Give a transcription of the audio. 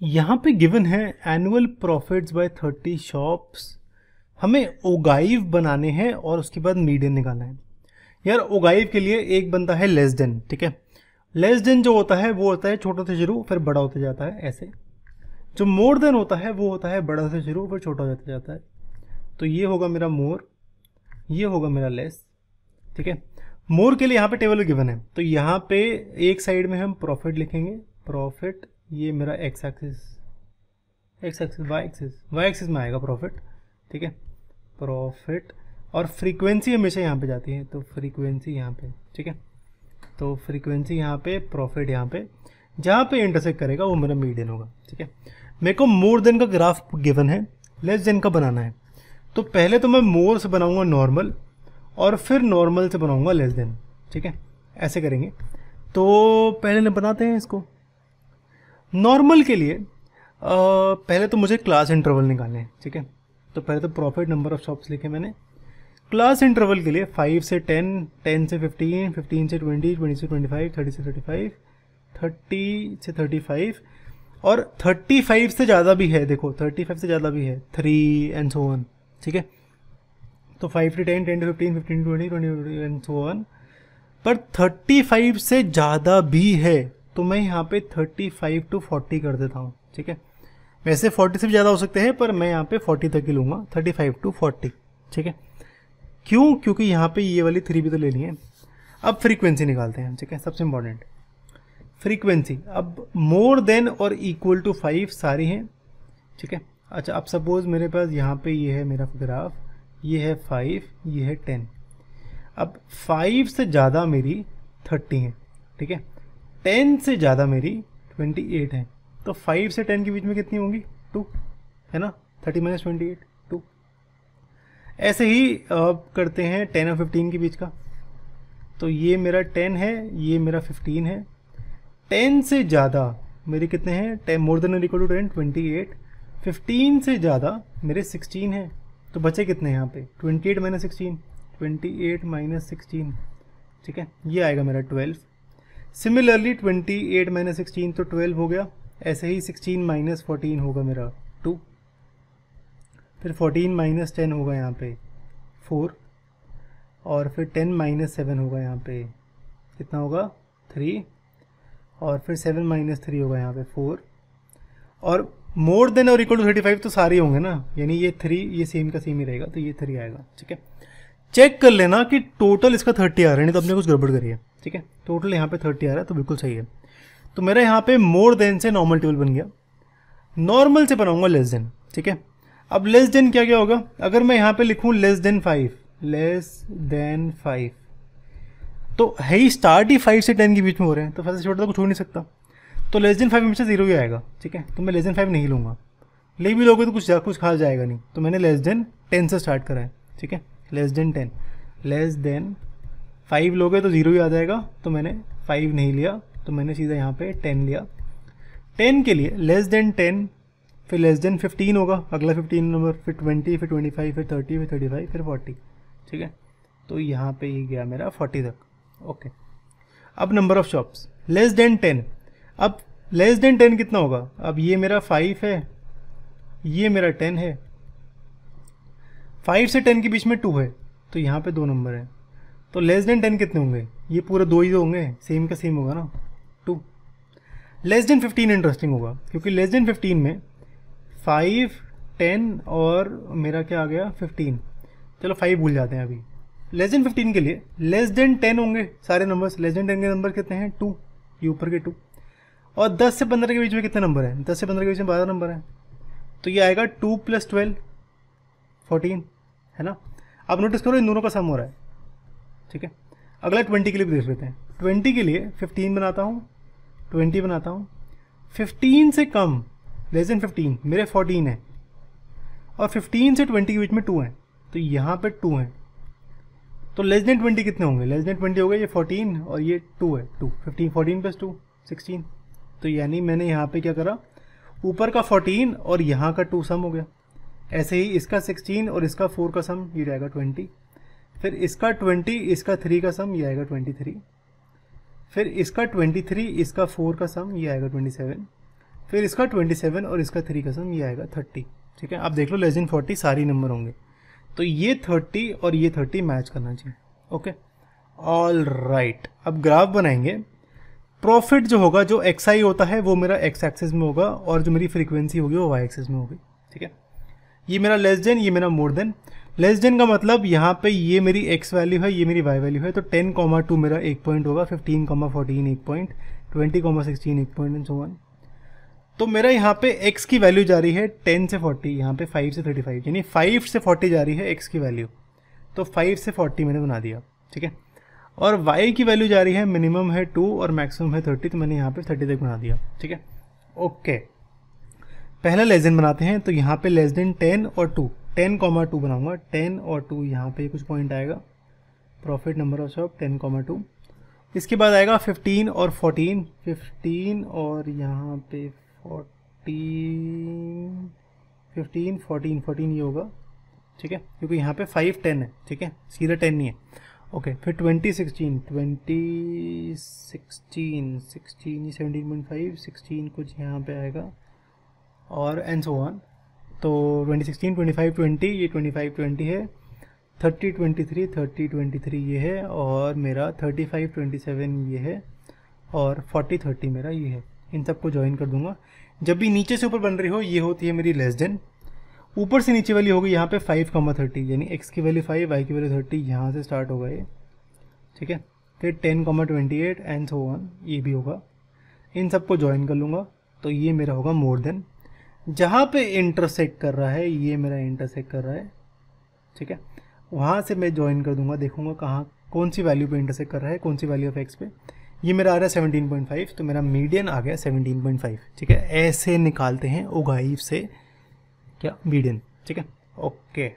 यहाँ पे गिवन है एनुअल प्रॉफिट्स बाय 30 शॉप्स। हमें ओगाइव बनाने हैं और उसके बाद मीडियन निकालना है। यार ओगाइव के लिए एक बनता है लेस देन, ठीक है। लेस देन जो होता है वो होता है छोटा से शुरू फिर बड़ा होते जाता है ऐसे। जो मोर देन होता है वो होता है बड़ा से शुरू फिर छोटा होते जाता है। तो ये होगा मेरा मोर, ये होगा मेरा लेस, ठीक है। मोर के लिए यहाँ पे टेबल गिवन है तो यहाँ पे एक साइड में हम प्रॉफिट लिखेंगे, प्रॉफिट, ये मेरा एक्स एक्सिस वाई एक्सिस में आएगा प्रॉफिट, ठीक है। प्रॉफिट और फ्रीक्वेंसी हमेशा यहाँ पे जाती है तो फ्रीक्वेंसी यहाँ पे, ठीक है। तो फ्रीक्वेंसी यहाँ पे, प्रॉफिट यहाँ पे, जहाँ पे इंटरसेक्ट करेगा वो मेरा मीडियन होगा, ठीक है। मेरे को मोर देन का ग्राफ गिवन है, लेस देन का बनाना है। तो पहले तो मैं मोर से बनाऊंगा नॉर्मल और फिर नॉर्मल से बनाऊंगा लेस देन, ठीक है। ऐसे करेंगे। तो पहले बनाते हैं इसको। नॉर्मल के लिए पहले तो मुझे क्लास इंटरवल निकालने हैं, ठीक है। तो पहले तो प्रॉफिट नंबर ऑफ शॉप्स लिखे मैंने। क्लास इंटरवल के लिए 5 से 10, 10 से 15, 15 से 20, 20 से 25, 30 से 35, 30 से 35 और 35 से ज़्यादा भी है। देखो 35 से ज़्यादा भी है, 3 एंड सो ऑन, ठीक है। तो 5 to 10, 10 to 15, 15 to 20, 20 and so on. पर 35 से ज़्यादा भी है तो मैं यहाँ पे 35 to 40 कर देता हूँ, ठीक है। वैसे 40 से भी ज़्यादा हो सकते हैं पर मैं यहाँ पे 40 तक ही लूँगा, 35 to 40, ठीक है। क्यों? क्योंकि यहाँ पे ये वाली 3 भी तो लेनी है। अब फ्रीक्वेंसी निकालते हैं, ठीक है। सबसे इंपॉर्टेंट फ्रीक्वेंसी, अब मोर देन और इक्वल टू 5 सारी हैं, ठीक है। अच्छा, अब सपोज मेरे पास यहाँ पे ये है मेरा ग्राफ, ये है 5, ये है 10। अब 5 से ज़्यादा मेरी 30 है, ठीक है। 10 से ज़्यादा मेरी 28 है। तो 5 से 10 के बीच में कितनी होंगी? 2, है ना। 30 - 28, 2। ऐसे ही करते हैं 10 और 15 के बीच का। तो ये मेरा 10 है, ये मेरा 15 है। 10 से ज़्यादा मेरे कितने हैं? 10 मोर देन और इक्वल टू 10, 28। 15 से ज़्यादा मेरे 16 है। तो बचे कितने यहाँ पे? 28 - 16, 28 - 16, ठीक है। ये आएगा मेरा 12। सिमिलरली 28 - 16 तो 12 हो गया। ऐसे ही 16 - 14 होगा मेरा 2। फिर 14 - 10 होगा यहाँ पे 4। और फिर 10 - 7 होगा यहाँ पे कितना होगा? 3। और फिर 7 - 3 होगा यहाँ पे 4। और मोर देन और इक्वल टू 35 तो सारे होंगे ना, यानी ये 3 ये सेम का सेम ही रहेगा तो ये 3 आएगा, ठीक है। चेक कर लेना कि टोटल इसका 30 आ रहा है, नहीं तो अपने कुछ गड़बड़ करी है, ठीक है। टोटल यहाँ पे 30 आ रहा है तो बिल्कुल सही है। तो मेरा यहाँ पे मोर देन से नॉर्मल टेबल बन गया। नॉर्मल से बनाऊंगा लेस देन, ठीक है। अब लेस देन क्या क्या होगा? अगर मैं यहाँ पे लिखूँ लेस देन 5, लेस देन 5, तो है ही स्टार्ट ही 5 से 10 के बीच में हो रहे हैं तो फिर से छोटा तो कुछ हो नहीं सकता। तो लेस देन 5 हमेशा 0 ही आएगा, ठीक है। तो मैं लेस देन 5 नहीं लूँगा। ले भी लोगे तो कुछ खास जाएगा नहीं। तो मैंने लेस देन 10 से स्टार्ट करा है, ठीक है। लेस देन 10, लेस देन 5 लोगे तो 0 ही आ जाएगा। तो मैंने 5 नहीं लिया, तो मैंने सीधा यहाँ पे 10 लिया। 10 के लिए लेस देन 10, फिर लेस देन 15 होगा अगला 15 नंबर, फिर 20, फिर 25, फिर 30, फिर 35, फिर 40, ठीक है। तो यहाँ पे ये गया मेरा 40 तक, ओके। अब number of shops less than 10। अब लेस देन 10 कितना होगा? अब ये मेरा 5 है, ये मेरा 10 है। 5 से 10 के बीच में 2 है तो यहाँ पे 2 नंबर है। तो लेस देन 10 कितने होंगे? ये पूरे 2 ही तो होंगे, सेम का सेम होगा ना, 2। लेस देन 15 इंटरेस्टिंग होगा क्योंकि लेस देन 15 में 5, 10 और मेरा क्या आ गया 15। चलो 5 भूल जाते हैं अभी। लेस देन 15 के लिए लेस देन 10 होंगे सारे नंबर्स। लेस देन 10 के नंबर कितने हैं? 2, ये ऊपर के 2। और 10 से 15 के बीच में कितने नंबर हैं? 10 से 15 के बीच में 12 नंबर हैं। तो ये आएगा 2 + 12, 14, है ना। अब नोटिस करो इन दोनों का सम हो रहा है, ठीक है। अगला 20 के लिए भी देख लेते हैं। 20 के लिए 15 बनाता हूँ, 20 बनाता हूँ। 15 से कम लेस देन 15 मेरे 14 है और 15 से 20 के बीच में 2 हैं तो यहाँ पे 2 हैं। तो लेस देन 20 कितने होंगे? लेस देन 20 हो गए ये 14 और ये 2 है, 2, 15, 14 + 2, 16। तो यानी मैंने यहाँ पे क्या करा, ऊपर का 14 और यहाँ का 2 सम हो गया। ऐसे ही इसका 16 और इसका 4 का सम ये आएगा 20। फिर इसका 20, इसका 3 का सम ये आएगा 23। फिर इसका 23, इसका 4 का सम ये आएगा 27। फिर इसका 27 और इसका 3 का सम ये आएगा 30। ठीक है, आप देख लो लेस देन 40 सारी नंबर होंगे, तो ये 30 और ये 30 मैच करना चाहिए। ओके, ऑल राइट, अब ग्राफ बनाएंगे। प्रॉफिट जो होगा, जो XI होता है वो मेरा X एक्सिस में होगा और जो मेरी फ्रीक्वेंसी होगी वो Y एक्सिस में होगी। ठीक है, ये मेरा लेस देन, ये मेरा मोर देन। लेस देन का मतलब यहाँ पे ये मेरी X वैल्यू है, ये मेरी Y वैल्यू है, तो 10,2 मेरा 1 पॉइंट होगा, 15,14 1 point, 20,16 1 point and so on. तो मेरा यहाँ पे X की वैल्यू जा रही है 10 से 40, यहाँ पे 5 से 35, यानी 5 से 40 जा रही है X की वैल्यू, तो 5 से 40 मैंने बना दिया। ठीक है, और Y की वैल्यू जा रही है, मिनिमम है 2 और मैक्सिमम है 30, तो मैंने यहाँ पे 30 तक बना दिया। ठीक है, ओके, पहला लेस देन बनाते हैं। तो यहाँ पे लेस देन 10 और 2, 10,2 बनाऊंगा, 10 और 2 यहाँ पे कुछ पॉइंट आएगा, प्रॉफिट नंबर ऑफ शॉप 10,2। इसके बाद आएगा 15 और 14, 15 और यहाँ पे 15 14 ये होगा। ठीक है, क्योंकि यहाँ पे 5 10 है। ठीक है, सीधा 10 नहीं है। ओके, फिर 20 16 17.5, 16 कुछ यहाँ पे आएगा और एंड सो ऑन। तो 20 16 25 20, ये 25 20 है, 30 23 ये है, और मेरा 35 27 ये है, और 40 30 मेरा ये है। इन सबको ज्वाइन कर दूंगा। जब भी नीचे से ऊपर बन रही हो, ये होती है मेरी लेस देन। ऊपर से नीचे वाली होगी यहाँ पे 5,30, यानी X की वैल्यू 5, Y की वैल्यू 30, यहाँ से स्टार्ट होगा ये। ठीक है, फिर 10,28 एंड सो ऑन, ये भी होगा। इन सबको ज्वाइन कर लूँगा, तो ये मेरा होगा मोर देन। जहाँ पे इंटरसेक्ट कर रहा है, ये मेरा इंटरसेक्ट कर रहा है। ठीक है, वहाँ से मैं ज्वाइन कर दूंगा, देखूंगा कहाँ कौन सी वैल्यू पे इंटरसेक्ट कर रहा है, कौन सी वैल्यू ऑफ X पे। ये मेरा आ रहा है 17.5, तो मेरा मीडियन आ गया 17.5। ठीक है, ऐसे निकालते हैं उगाई से क्या मीडियन। ठीक है, ओके।